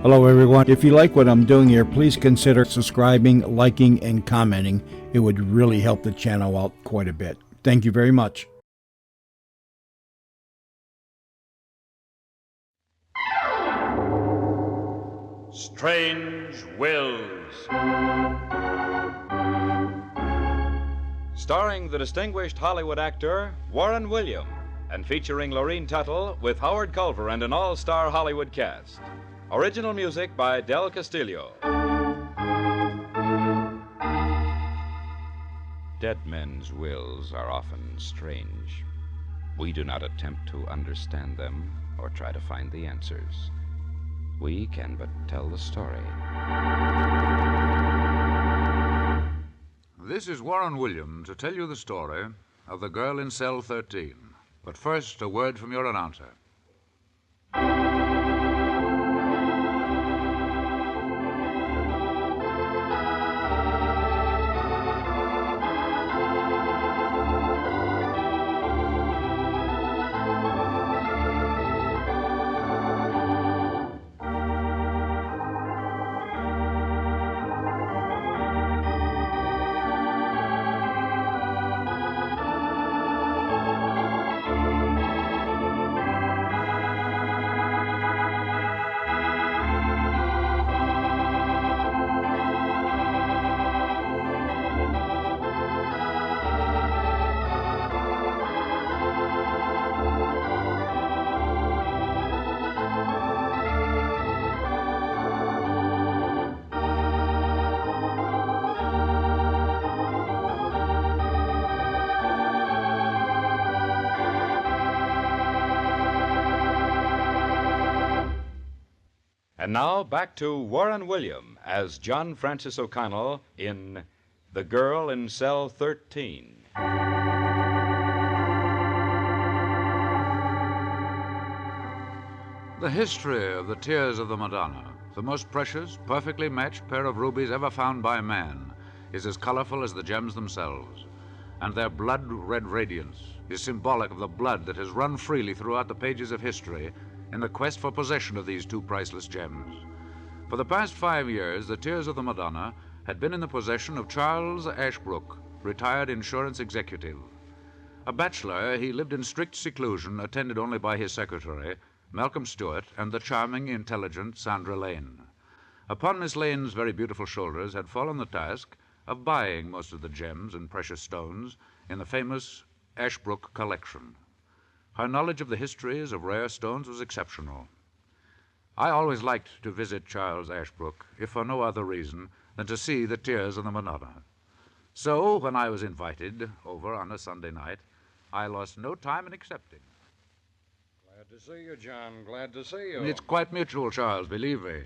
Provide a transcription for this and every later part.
Hello, everyone. If you like what I'm doing here, please consider subscribing, liking, and commenting. It would really help the channel out quite a bit. Thank you very much. Strange Wills. Starring the distinguished Hollywood actor Warren William and featuring Lorene Tuttle with Howard Culver and an all-star Hollywood cast. Original music by Del Castillo. Dead men's wills are often strange. We do not attempt to understand them or try to find the answers. We can but tell the story. This is Warren William to tell you the story of the girl in cell 13. But first, a word from your announcer. And now back to Warren William as John Francis O'Connell in The Girl in Cell 13. The history of the Tears of the Madonna, the most precious, perfectly matched pair of rubies ever found by man, is as colorful as the gems themselves. And their blood-red radiance is symbolic of the blood that has run freely throughout the pages of history in the quest for possession of these two priceless gems. For the past 5 years, the Tears of the Madonna had been in the possession of Charles Ashbrook, retired insurance executive. A bachelor, he lived in strict seclusion, attended only by his secretary, Malcolm Stewart, and the charming, intelligent Sandra Lane. Upon Miss Lane's very beautiful shoulders had fallen the task of buying most of the gems and precious stones in the famous Ashbrook collection. Her knowledge of the histories of rare stones was exceptional. I always liked to visit Charles Ashbrook, if for no other reason than to see the Tears of the Madonna. So, when I was invited over on a Sunday night, I lost no time in accepting. Glad to see you, John. Glad to see you. It's quite mutual, Charles, believe me.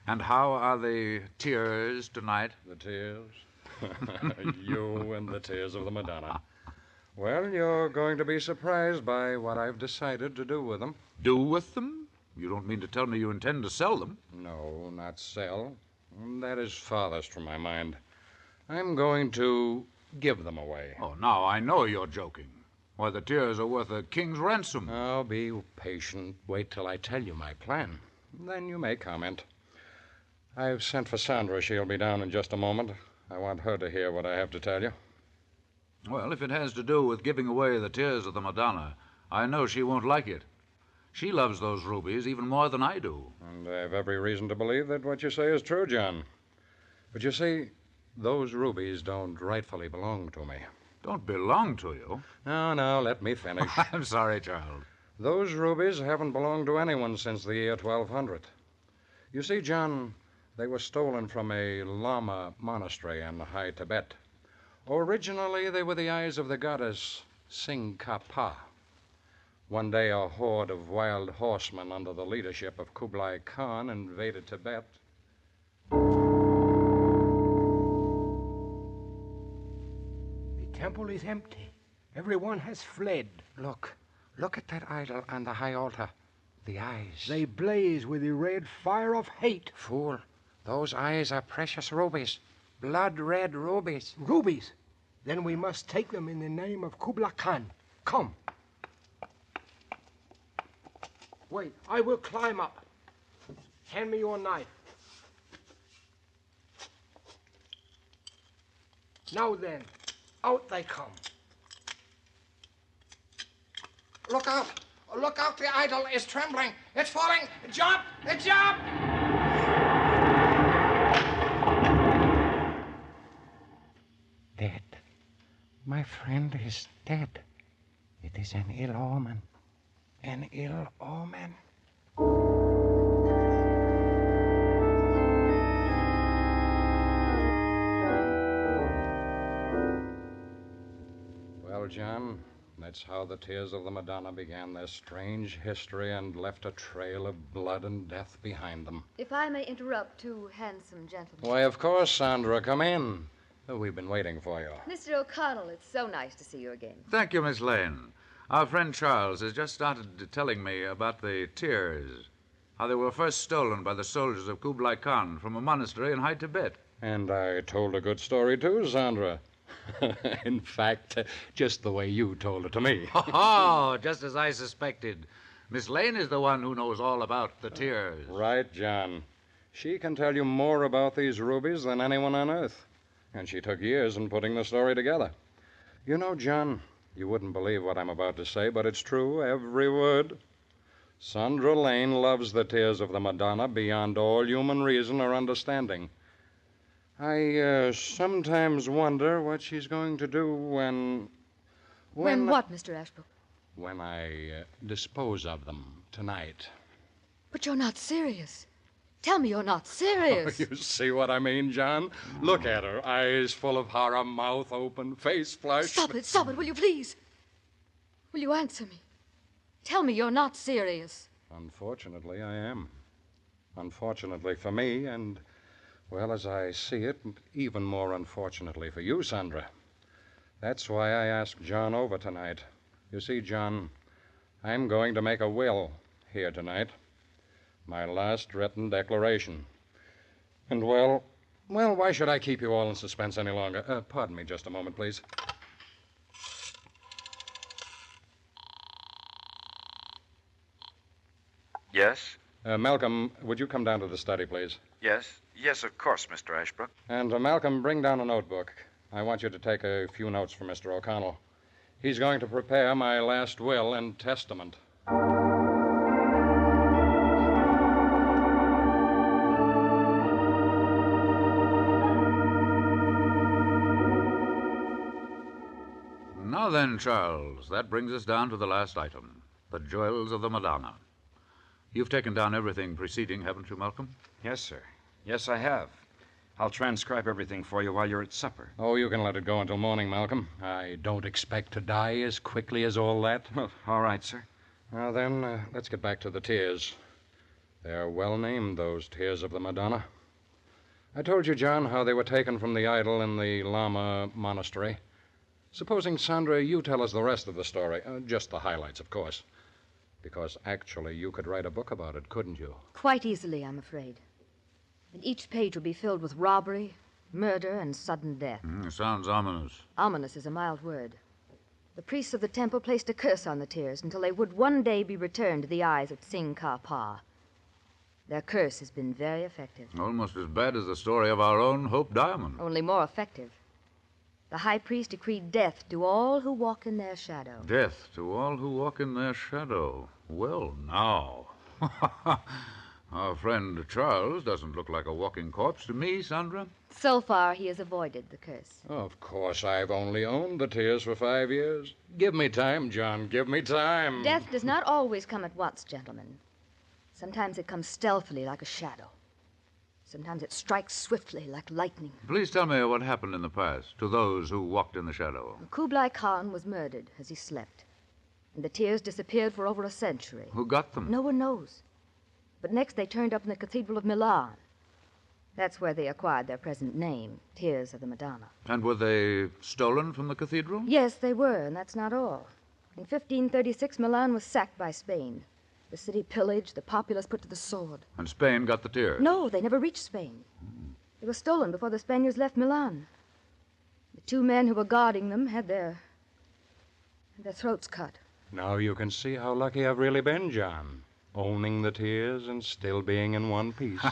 And how are the tears tonight? The tears? You and the Tears of the Madonna. Well, you're going to be surprised by what I've decided to do with them. Do with them? You don't mean to tell me you intend to sell them? No, not sell. That is farthest from my mind. I'm going to give them away. Oh, now I know you're joking. Why, the tears are worth a king's ransom. Oh, be patient. Wait till I tell you my plan. Then you may comment. I've sent for Sandra. She'll be down in just a moment. I want her to hear what I have to tell you. Well, if it has to do with giving away the Tears of the Madonna, I know she won't like it. She loves those rubies even more than I do. And I have every reason to believe that what you say is true, John. But you see, those rubies don't rightfully belong to me. Don't belong to you? No, let me finish. I'm sorry, Charles. Those rubies haven't belonged to anyone since the year 1200. You see, John, they were stolen from a Lama monastery in high Tibet. Originally, they were the eyes of the goddess Tsingkhapa. One day, a horde of wild horsemen under the leadership of Kublai Khan invaded Tibet. The temple is empty. Everyone has fled. Look at that idol on the high altar. The eyes. They blaze with the red fire of hate. Fool, those eyes are precious rubies. Blood-red rubies. Rubies. Then we must take them in the name of Kublai Khan. Come. Wait, I will climb up. Hand me your knife. Now then, out they come. Look out! Look out, the idol is trembling. It's falling. Jump! Jump! Dead. My friend is dead. It is an ill omen. An ill omen. Well, John, that's how the Tears of the Madonna began their strange history and left a trail of blood and death behind them. If I may interrupt two handsome gentlemen. Why, of course, Sandra. Come in. We've been waiting for you. Mr. O'Connell, it's so nice to see you again. Thank you, Miss Lane. Our friend Charles has just started telling me about the tears, how they were first stolen by the soldiers of Kublai Khan from a monastery in High Tibet. And I told a good story, too, Sandra. In fact, just the way you told it to me. Oh, just as I suspected. Miss Lane is the one who knows all about the tears. Right, John. She can tell you more about these rubies than anyone on Earth. And she took years in putting the story together. You know, John, you wouldn't believe what I'm about to say, but it's true, every word. Sandra Lane loves the Tears of the Madonna beyond all human reason or understanding. I sometimes wonder what she's going to do when What, Mr. Ashbrook? When I dispose of them tonight. But you're not serious. Tell me you're not serious. You see what I mean, John? Look at her. Eyes full of horror, mouth open, face flushed. Stop it, will you please? Will you answer me? Tell me you're not serious. Unfortunately, I am. Unfortunately for me, and, well, as I see it, even more unfortunately for you, Sandra. That's why I asked John over tonight. You see, John, I'm going to make a will here tonight. My last written declaration. And, well, why should I keep you all in suspense any longer? Pardon me just a moment, please. Yes? Malcolm, would you come down to the study, please? Yes? Yes, of course, Mr. Ashbrook. And, Malcolm, bring down a notebook. I want you to take a few notes for Mr. O'Connell. He's going to prepare my last will and testament. Now then, Charles, that brings us down to the last item, the jewels of the Madonna. You've taken down everything preceding, haven't you, Malcolm? Yes, sir. Yes, I have. I'll transcribe everything for you while you're at supper. Oh, you can let it go until morning, Malcolm. I don't expect to die as quickly as all that. Well, all right, sir. Now then, let's get back to the tears. They're well named, those Tears of the Madonna. I told you, John, how they were taken from the idol in the Lama monastery. Supposing, Sandra, you tell us the rest of the story. Just the highlights, of course. Because actually you could write a book about it, couldn't you? Quite easily, I'm afraid. And each page will be filled with robbery, murder, and sudden death. Sounds ominous. Ominous is a mild word. The priests of the temple placed a curse on the tears until they would one day be returned to the eyes of Tsing Ka Pa. Their curse has been very effective. Almost as bad as the story of our own Hope Diamond. Only more effective. The high priest decreed death to all who walk in their shadow. Death to all who walk in their shadow. Well, now. Our friend Charles doesn't look like a walking corpse to me, Sandra. So far, he has avoided the curse. Of course, I've only owned the tears for 5 years. Give me time, John, give me time. Death does not always come at once, gentlemen. Sometimes it comes stealthily like a shadow. Sometimes it strikes swiftly like lightning. Please tell me what happened in the past to those who walked in the shadow. Kublai Khan was murdered as he slept, and the tears disappeared for over a century. Who got them? No one knows. But next they turned up in the Cathedral of Milan. That's where they acquired their present name, Tears of the Madonna. And were they stolen from the cathedral? Yes, they were, and that's not all. In 1536, Milan was sacked by Spain. The city pillaged, the populace put to the sword. And Spain got the tears? No, they never reached Spain. They were stolen before the Spaniards left Milan. The two men who were guarding them had their throats cut. Now you can see how lucky I've really been, John. owning the tears and still being in one piece.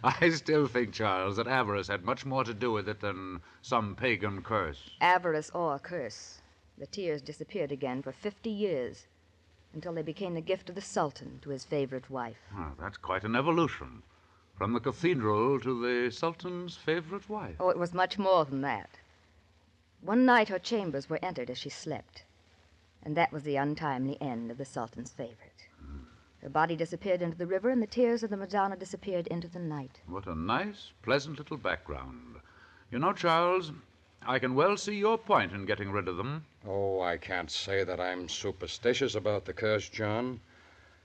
I still think, Charles, that avarice had much more to do with it than some pagan curse. Avarice or curse, the tears disappeared again for 50 years, until they became the gift of the Sultan to his favorite wife. Oh, that's quite an evolution. From the cathedral to the Sultan's favorite wife. Oh, it was much more than that. One night her chambers were entered as she slept, and that was the untimely end of the Sultan's favorite. Her body disappeared into the river, and the tears of the Madonna disappeared into the night. What a nice, pleasant little background. You know, Charles, I can well see your point in getting rid of them. Oh, I can't say that I'm superstitious about the curse, John.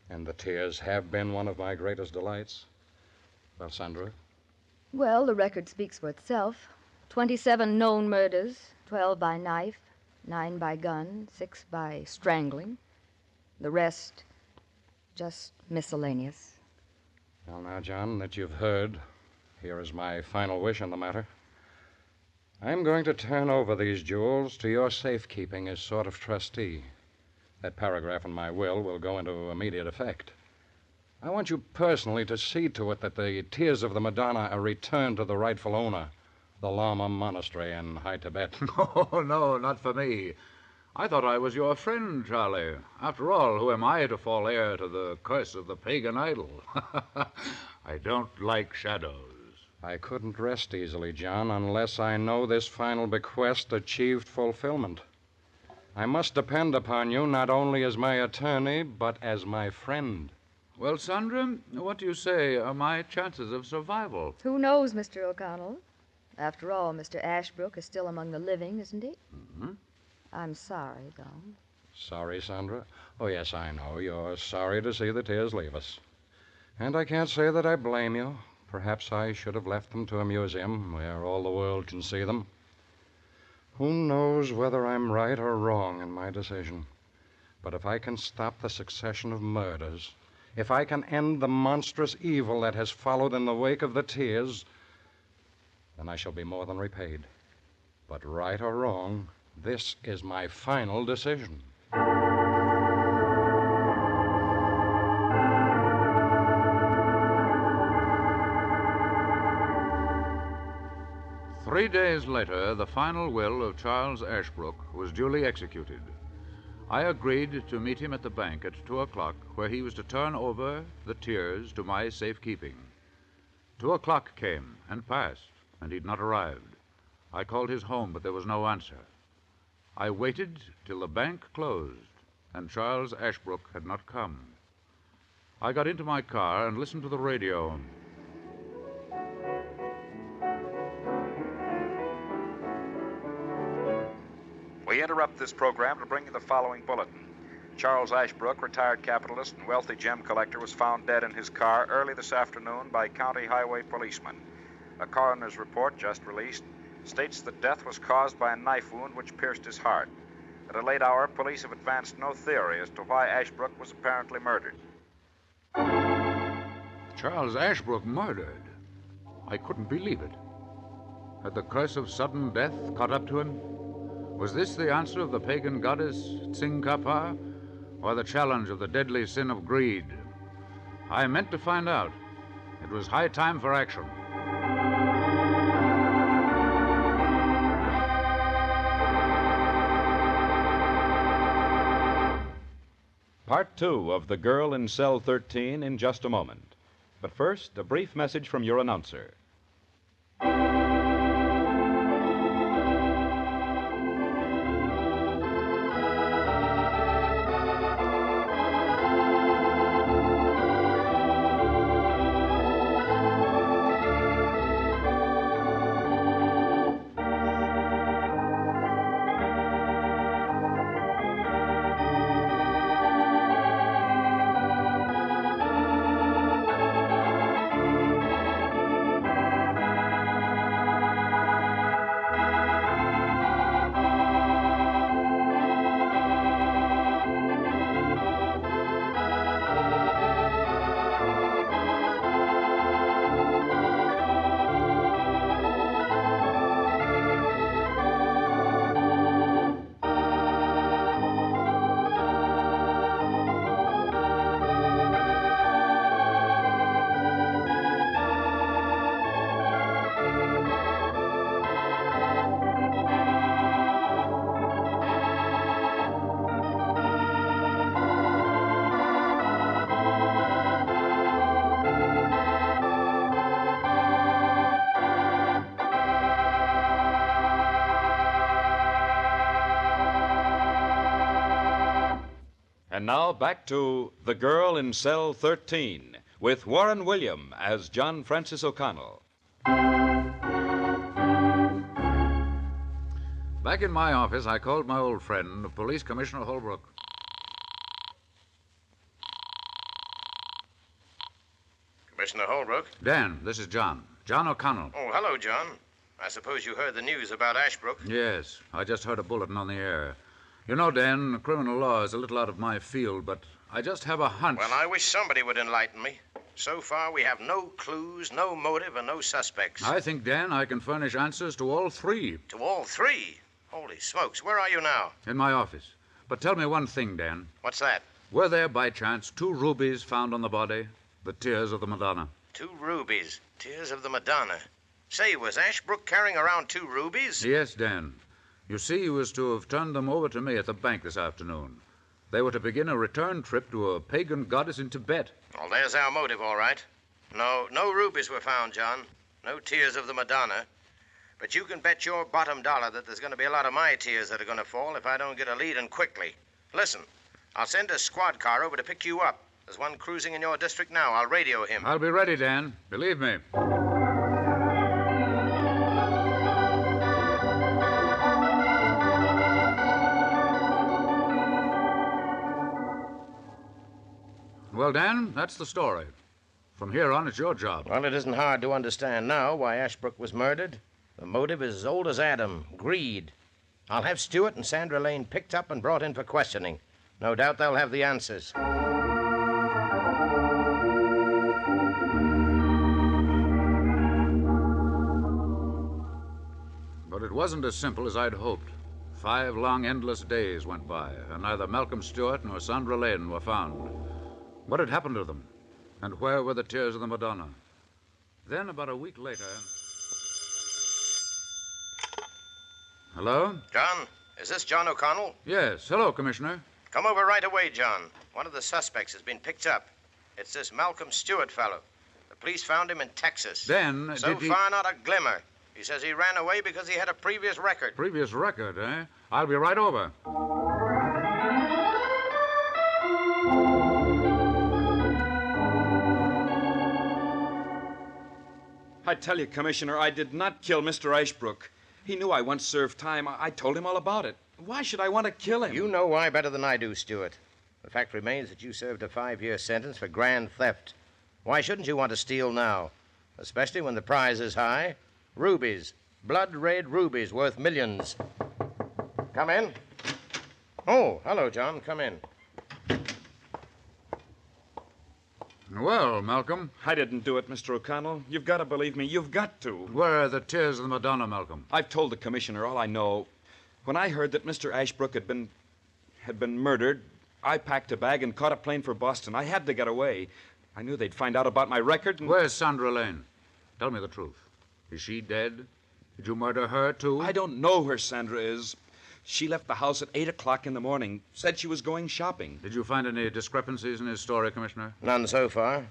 And the tears have been one of my greatest delights. Well, Sandra? Well, the record speaks for itself. 27 known murders, 12 by knife, 9 by gun, 6 by strangling. The rest, just miscellaneous. Well, now, John, that you've heard, here is my final wish in the matter. I'm going to turn over these jewels to your safekeeping as sort of trustee. That paragraph in my will go into immediate effect. I want you personally to see to it that the tears of the Madonna are returned to the rightful owner, the Lama Monastery in High Tibet. Oh, no, not for me. I thought I was your friend, Charlie. After all, who am I to fall heir to the curse of the pagan idol? I don't like shadows. I couldn't rest easily, John, unless I know this final bequest achieved fulfillment. I must depend upon you not only as my attorney, but as my friend. Well, Sandra, what do you say are my chances of survival? Who knows, Mr. O'Connell? After all, Mr. Ashbrook is still among the living, isn't he? Mm-hmm. I'm sorry, though. Sorry, Sandra? Oh, yes, I know. You're sorry to see the tears leave us. And I can't say that I blame you. Perhaps I should have left them to a museum where all the world can see them. Who knows whether I'm right or wrong in my decision? But if I can stop the succession of murders, if I can end the monstrous evil that has followed in the wake of the tears, then I shall be more than repaid. But right or wrong, this is my final decision. 3 days later, the final will of Charles Ashbrook was duly executed. I agreed to meet him at the bank at 2 o'clock, where he was to turn over the tears to my safekeeping. 2 o'clock came and passed, and he'd not arrived. I called his home, but there was no answer. I waited till the bank closed, and Charles Ashbrook had not come. I got into my car and listened to the radio. We interrupt this program to bring you the following bulletin. Charles Ashbrook, retired capitalist and wealthy gem collector, was found dead in his car early this afternoon by county highway policemen. A coroner's report just released states that death was caused by a knife wound which pierced his heart. At a late hour, police have advanced no theory as to why Ashbrook was apparently murdered. Charles Ashbrook murdered? I couldn't believe it. Had the curse of sudden death caught up to him? Was this the answer of the pagan goddess Tsingkapa, or the challenge of the deadly sin of greed? I meant to find out. It was high time for action. Part 2 of The Girl in Cell 13 in just a moment. But first, a brief message from your announcer. And now back to The Girl in Cell 13 with Warren William as John Francis O'Connell. Back in my office, I called my old friend, Police Commissioner Holbrook. Commissioner Holbrook? Dan, this is John. John O'Connell. Oh, hello, John. I suppose you heard the news about Ashbrook? Yes, I just heard a bulletin on the air. You know, Dan, criminal law is a little out of my field, but I just have a hunch. Well, I wish somebody would enlighten me. So far, we have no clues, no motive, and no suspects. I think, Dan, I can furnish answers to all three. To all three? Holy smokes, where are you now? In my office. But tell me one thing, Dan. What's that? Were there, by chance, 2 rubies found on the body? The tears of the Madonna. 2 rubies. Tears of the Madonna. Say, was Ashbrook carrying around 2 rubies? Yes, Dan. You see, he was to have turned them over to me at the bank this afternoon. They were to begin a return trip to a pagan goddess in Tibet. Well, there's our motive, all right. No rubies were found, John. No tears of the Madonna. But you can bet your bottom dollar that there's going to be a lot of my tears that are going to fall if I don't get a lead and quickly. Listen, I'll send a squad car over to pick you up. There's one cruising in your district now. I'll radio him. I'll be ready, Dan. Believe me. Well, Dan, that's the story. From here on, it's your job. Well, it isn't hard to understand now why Ashbrook was murdered. The motive is as old as Adam, greed. I'll have Stewart and Sandra Lane picked up and brought in for questioning. No doubt they'll have the answers. But it wasn't as simple as I'd hoped. 5 long, endless days went by, and neither Malcolm Stewart nor Sandra Lane were found. What had happened to them? And where were the tears of the Madonna? Then, about a week later... Hello? John, is this John O'Connell? Yes. Hello, Commissioner. Come over right away, John. One of the suspects has been picked up. It's this Malcolm Stewart fellow. The police found him in Texas. Then, so far, not a glimmer. He says he ran away because he had a previous record. Previous record, eh? I'll be right over. I tell you, Commissioner, I did not kill Mr. Ashbrook. He knew I once served time. I told him all about it. Why should I want to kill him? You know why better than I do, Stewart. The fact remains that you served a 5-year sentence for grand theft. Why shouldn't you want to steal now? Especially when the prize is high. Rubies. Blood-red rubies worth millions. Come in. Oh, hello, John. Come in. Well, Malcolm. I didn't do it, Mr. O'Connell. You've got to believe me. You've got to. Where are the tears of the Madonna, Malcolm? I've told the Commissioner all I know. When I heard that Mr. Ashbrook had been murdered, I packed a bag and caught a plane for Boston. I had to get away. I knew they'd find out about my record and... Where's Sandra Lane? Tell me the truth. Is she dead? Did you murder her, too? I don't know where Sandra is. She left the house at 8 o'clock in the morning. Said she was going shopping. Did you find any discrepancies in his story, Commissioner? None so far.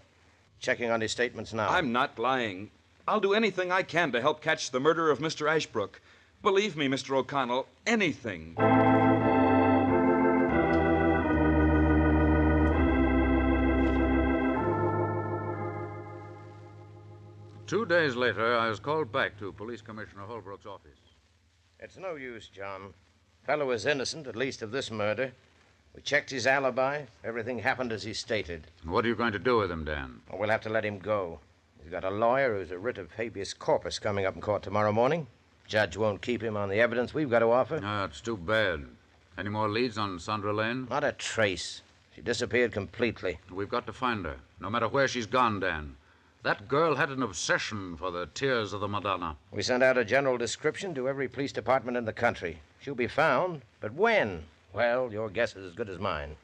Checking on his statements now. I'm not lying. I'll do anything I can to help catch the murderer of Mr. Ashbrook. Believe me, Mr. O'Connell, anything. Two days later, I was called back to Police Commissioner Holbrook's office. It's no use, John. Fellow is innocent, at least of this murder. We checked his alibi. Everything happened as he stated. What are you going to do with him, Dan? Well, we'll have to let him go. He's got a lawyer who's a writ of habeas corpus coming up in court tomorrow morning. Judge won't keep him on the evidence we've got to offer. No, it's too bad. Any more leads on Sandra Lane? Not a trace. She disappeared completely. We've got to find her, no matter where she's gone, Dan. That girl had an obsession for the tears of the Madonna. We sent out a general description to every police department in the country. She'll be found, but when? Well, your guess is as good as mine.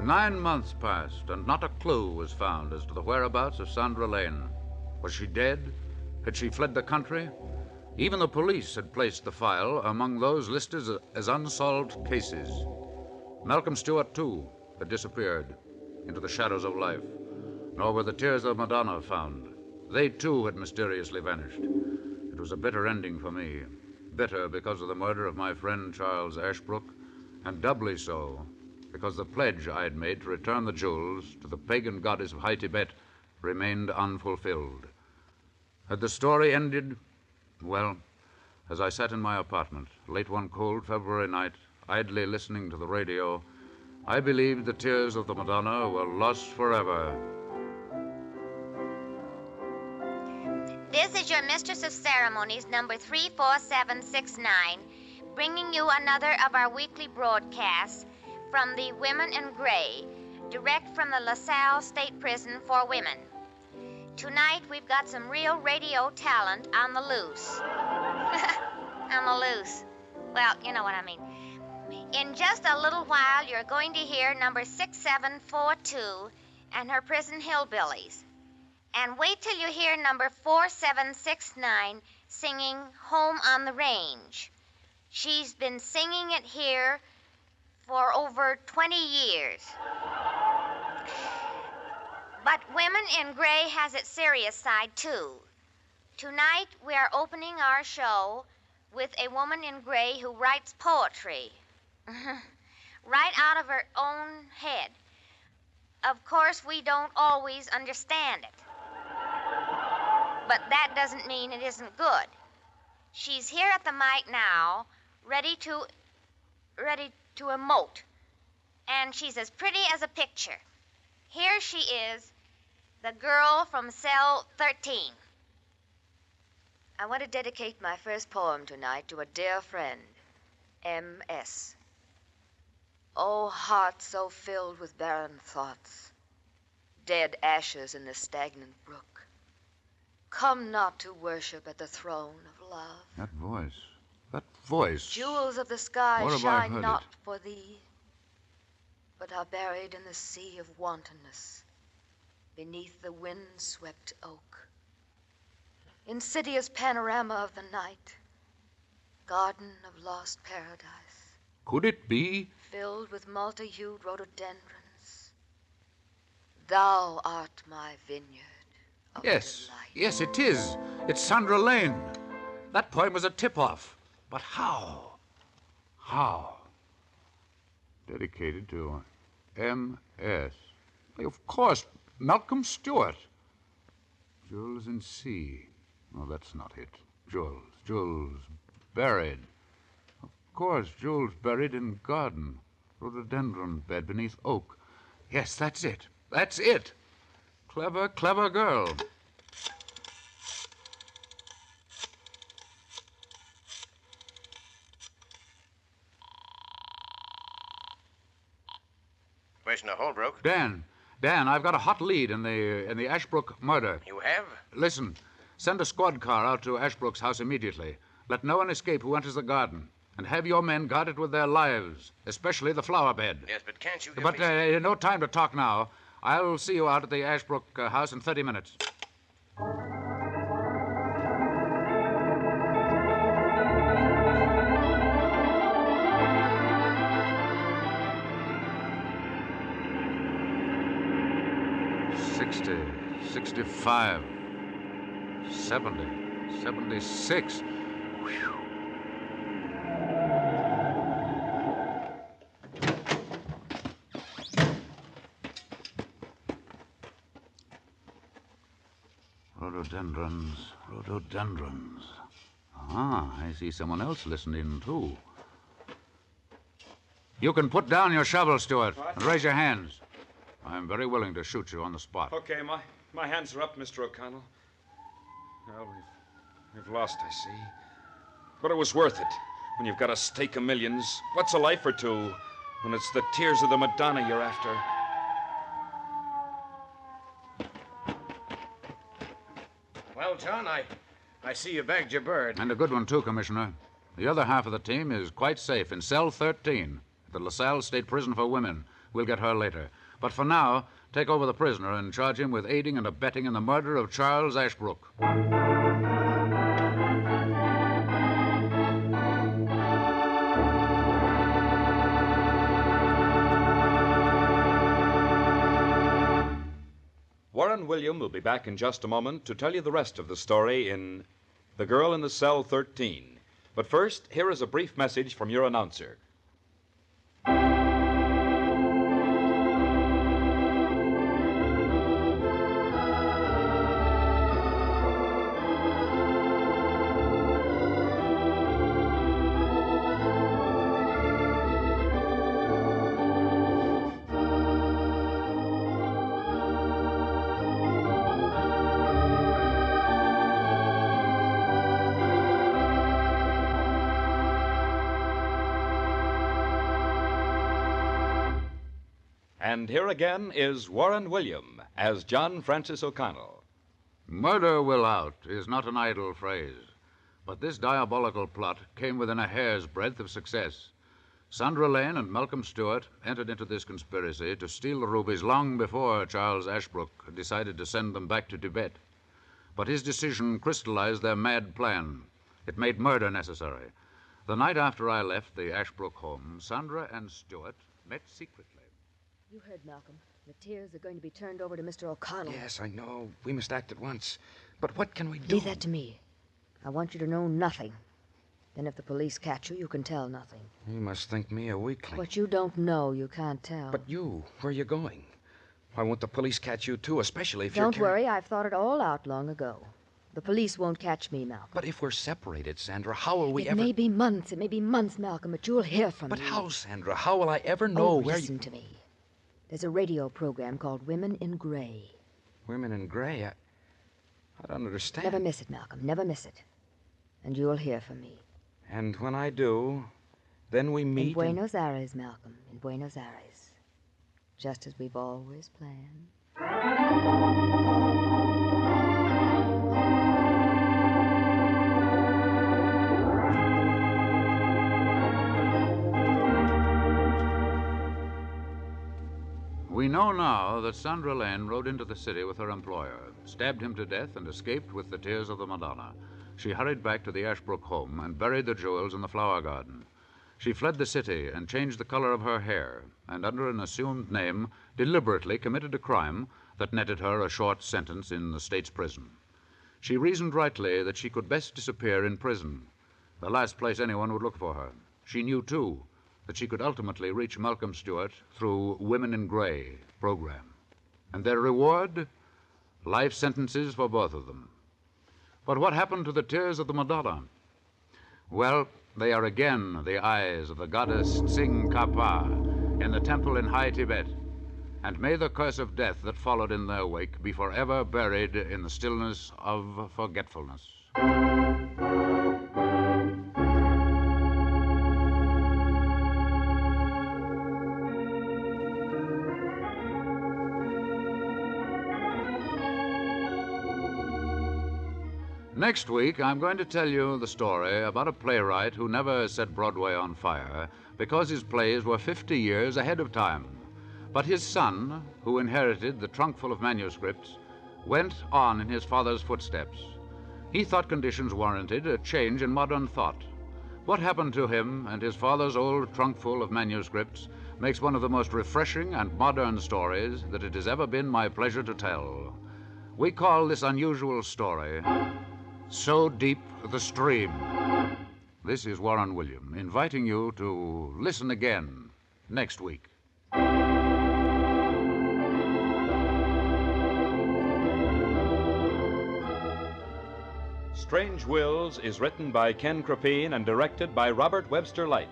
9 months passed, and not a clue was found as to the whereabouts of Sandra Lane. Was she dead? Had she fled the country? Even the police had placed the file among those listed as unsolved cases. Malcolm Stewart, too, had disappeared into the shadows of life. Nor were the tears of Madonna found. They, too, had mysteriously vanished. was a bitter ending for me. Bitter because of the murder of my friend Charles Ashbrook, and doubly so because the pledge I had made to return the jewels to the pagan goddess of High Tibet remained unfulfilled. Had the story ended, well, as I sat in my apartment, late one cold February night, idly listening to the radio, I believed the tears of the Madonna were lost forever. This is your Mistress of Ceremonies, number 34769, bringing you another of our weekly broadcasts from the Women in Gray, direct from the LaSalle State Prison for Women. Tonight, we've got some real radio talent on the loose. On the loose. Well, you know what I mean. In just a little while, you're going to hear number 6742 and her Prison Hillbillies. And wait till you hear number 4769 singing Home on the Range. She's been singing it here for over 20 years. But Women in Gray has its serious side, too. Tonight, we are opening our show with a woman in gray who writes poetry. Right out of her own head. Of course, we don't always understand it. But that doesn't mean it isn't good. She's here at the mic now, ready to emote. And she's as pretty as a picture. Here she is, the girl from cell 13. I want to dedicate my first poem tonight to a dear friend, M.S. Oh, heart so filled with barren thoughts, dead ashes in the stagnant brook, come not to worship at the throne of love. That voice. Jewels of the sky Where have I shine heard not it? for thee, but are buried in the sea of wantonness, beneath the wind-swept oak. Insidious panorama of the night, garden of lost paradise, Could it be? filled with multi-hued rhododendrons. Thou art my vineyard of Yes, delight. yes, it is. It's Sandra Lane. That poem was a tip-off. But how? How? Dedicated to M.S. Of course, Malcolm Stewart. Jules in Sea. No, that's not it. Jules buried. Of course, Jules buried in garden. Rhododendron bed beneath oak. Yes, that's it. That's it. Clever, clever girl. Commissioner Holbrook. Dan, I've got a hot lead in the Ashbrook murder. You have? Listen, send a squad car out to Ashbrook's house immediately. Let no one escape who enters the garden. And have your men guard it with their lives, especially the flower bed. Yes, but can't you give But me... no time to talk now. I'll see you out at the Ashbrook house in 30 minutes. $60, $65, $70, $76. Whew. Rhododendrons. Ah, I see someone else listening, too. You can put down your shovel, Stewart, and raise your hands. I'm very willing to shoot you on the spot. Okay, my hands are up, Mr. O'Connell. Well, we've lost, I see. But it was worth it. When you've got a stake of millions, what's a life or two when it's the tears of the Madonna you're after? Well, John, I see you bagged your bird. And a good one, too, Commissioner. The other half of the team is quite safe in cell 13 at the LaSalle State Prison for Women. We'll get her later. But for now, take over the prisoner and charge him with aiding and abetting in the murder of Charles Ashbrook. Warren William will be back in just a moment to tell you the rest of the story in The Girl in the Cell 13. But first, here is a brief message from your announcer. And here again is Warren William as John Francis O'Connell. Murder will out is not an idle phrase, but this diabolical plot came within a hair's breadth of success. Sandra Lane and Malcolm Stewart entered into this conspiracy to steal the rubies long before Charles Ashbrook decided to send them back to Tibet. But his decision crystallized their mad plan. It made murder necessary. The night after I left the Ashbrook home, Sandra and Stewart met secretly. You heard, Malcolm. The tears are going to be turned over to Mr. O'Connell. Yes, I know. We must act at once. But what can we do? Leave that to me. I want you to know nothing. Then if the police catch you, you can tell nothing. You must think me a weakling. What you don't know, you can't tell. But you, where are you going? Why won't the police catch you, too, especially if you're... Don't worry, I've thought it all out long ago. The police won't catch me, Malcolm. But if we're separated, Sandra, how will we ever... It may be months, Malcolm, but you'll hear from me. But how, Sandra? How will I ever know where listen to me. There's a radio program called Women in Gray. Women in Gray? I don't understand. Never miss it, Malcolm. Never miss it. And you'll hear from me. And when I do, then we meet... In Buenos Aires, Malcolm. In Buenos Aires. Just as we've always planned. We know now that Sandra Lane rode into the city with her employer, stabbed him to death, and escaped with the tears of the Madonna. She hurried back to the Ashbrook home and buried the jewels in the flower garden. She fled the city and changed the color of her hair, and under an assumed name, deliberately committed a crime that netted her a short sentence in the state's prison. She reasoned rightly that she could best disappear in prison, the last place anyone would look for her. She knew, too, that she could ultimately reach Malcolm Stewart through Women in Gray program. And their reward? Life sentences for both of them. But what happened to the tears of the Madonna? Well, they are again the eyes of the goddess Tsing-Kapa in the temple in High Tibet. And may the curse of death that followed in their wake be forever buried in the stillness of forgetfulness. Next week, I'm going to tell you the story about a playwright who never set Broadway on fire because his plays were 50 years ahead of time. But his son, who inherited the trunk full of manuscripts, went on in his father's footsteps. He thought conditions warranted a change in modern thought. What happened to him and his father's old trunk full of manuscripts makes one of the most refreshing and modern stories that it has ever been my pleasure to tell. We call this unusual story So Deep the Stream. This is Warren William, inviting you to listen again next week. Strange Wills is written by Ken Crepine and directed by Robert Webster Light.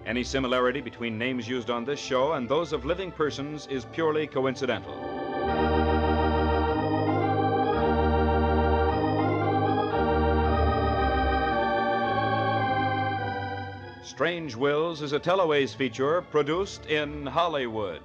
Any similarity between names used on this show and those of living persons is purely coincidental. Strange Wills is a Teloways feature produced in Hollywood.